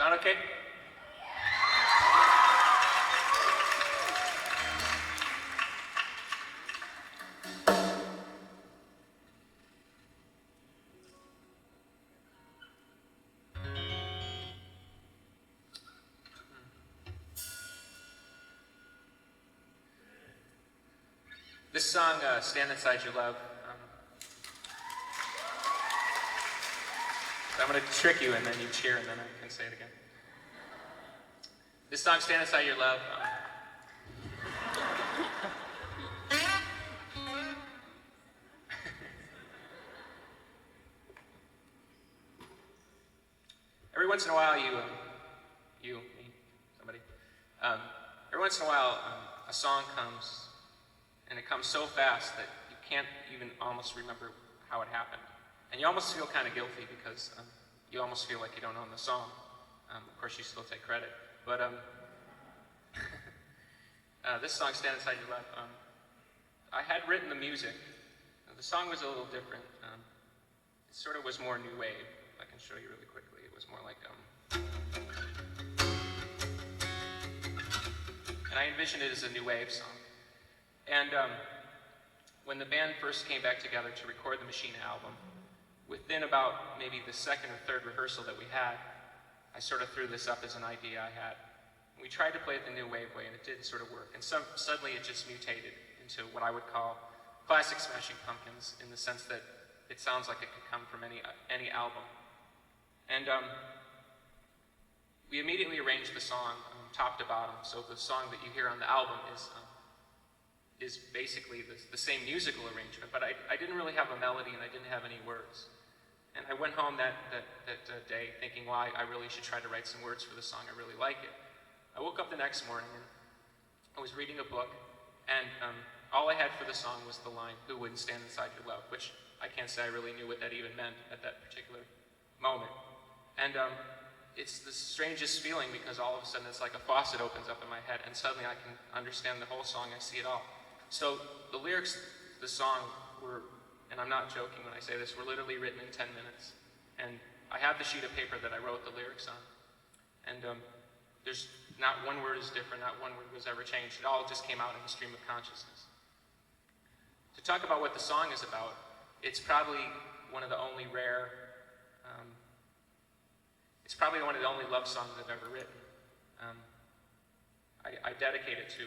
Sound okay? This song, Stand Inside Your Love, I'm going to trick you and then you cheer and then I can say it again. This song, Stand Inside Your Love, every once in a while every once in a while a song comes and it comes so fast that you can't even almost remember how it happened. And you almost feel kind of guilty because you almost feel like you don't own the song. Of course, you still take credit. But this song, Stand Inside Your Love, I had written the music. The song was a little different. It sort of was more new wave. I can show you really quickly. It was more like... and I envisioned it as a new wave song. And when the band first came back together to record the Machine album, within about maybe the second or third rehearsal that we had, I sort of threw this up as an idea I had. We tried to play it the new wave way, and it didn't sort of work. And suddenly it just mutated into what I would call classic Smashing Pumpkins, in the sense that it sounds like it could come from any album. And we immediately arranged the song top to bottom, so the song that you hear on the album is basically the same musical arrangement, but I didn't really have a melody and I didn't have any words. And I went home that day thinking, well, I really should try to write some words for the song. I really like it. I woke up the next morning and I was reading a book, and all I had for the song was the line, "Who wouldn't stand inside your love?" which I can't say I really knew what that even meant at that particular moment. And it's the strangest feeling, because all of a sudden it's like a faucet opens up in my head and suddenly I can understand the whole song, I see it all. So the lyrics of the song were, and I'm not joking when I say this, were literally written in 10 minutes. And I have the sheet of paper that I wrote the lyrics on. And there's not one word is different, not one word was ever changed. It all just came out in the stream of consciousness. To talk about what the song is about, it's probably one of the only love songs I've ever written. I dedicate it to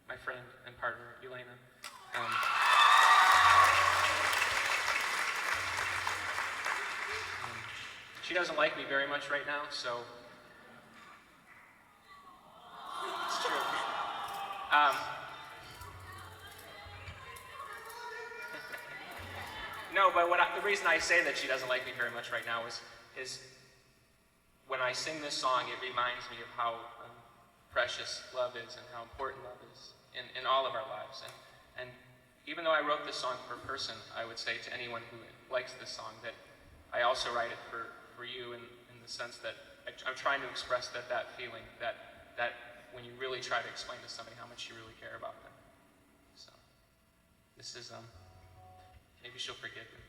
my friend and partner, Elena. She doesn't like me very much right now, so it's true. No, but the reason I say that she doesn't like me very much right now is when I sing this song, it reminds me of how precious love is and how important love is in all of our lives. And even though I wrote this song for a person, I would say to anyone who likes this song that I also write it for you in the sense that I'm trying to express that feeling, that when you really try to explain to somebody how much you really care about them. So this is, maybe she'll forgive me.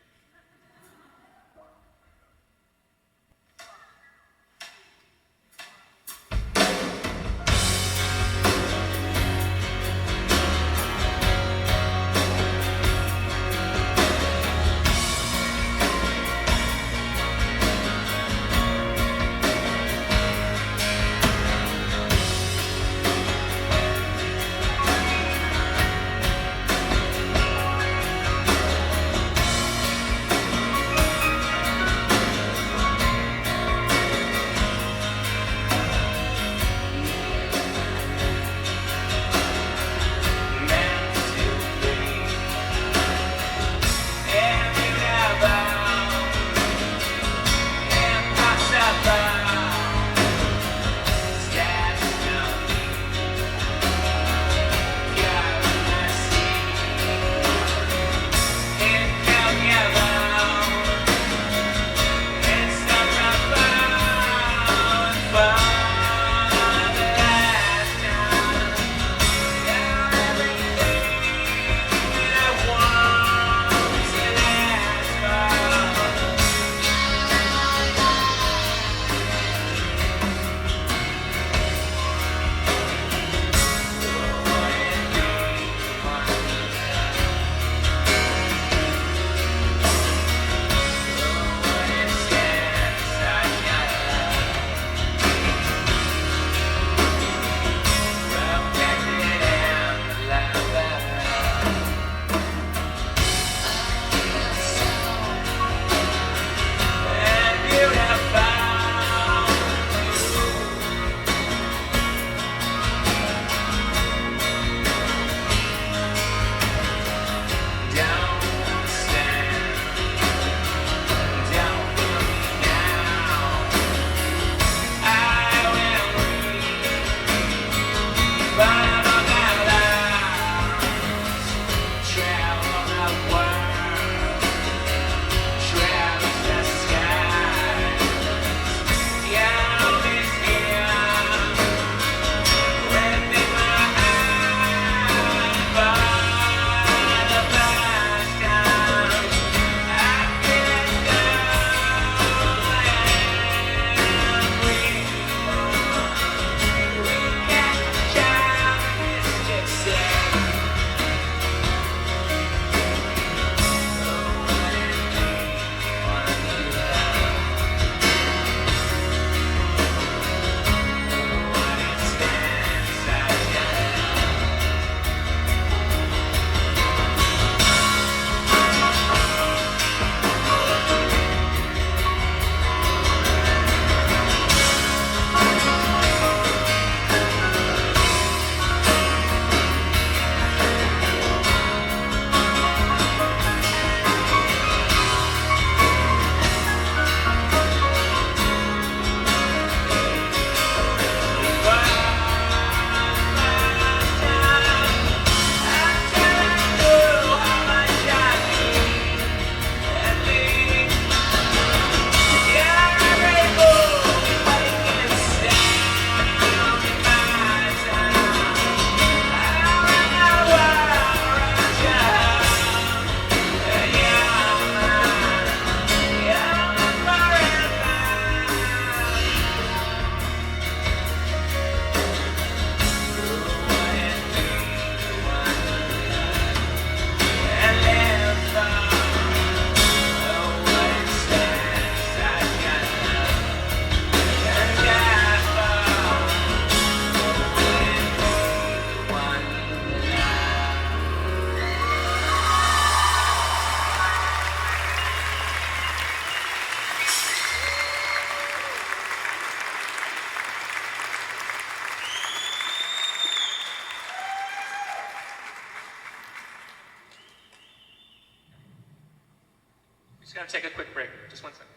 Just gotta take a quick break. Just one second.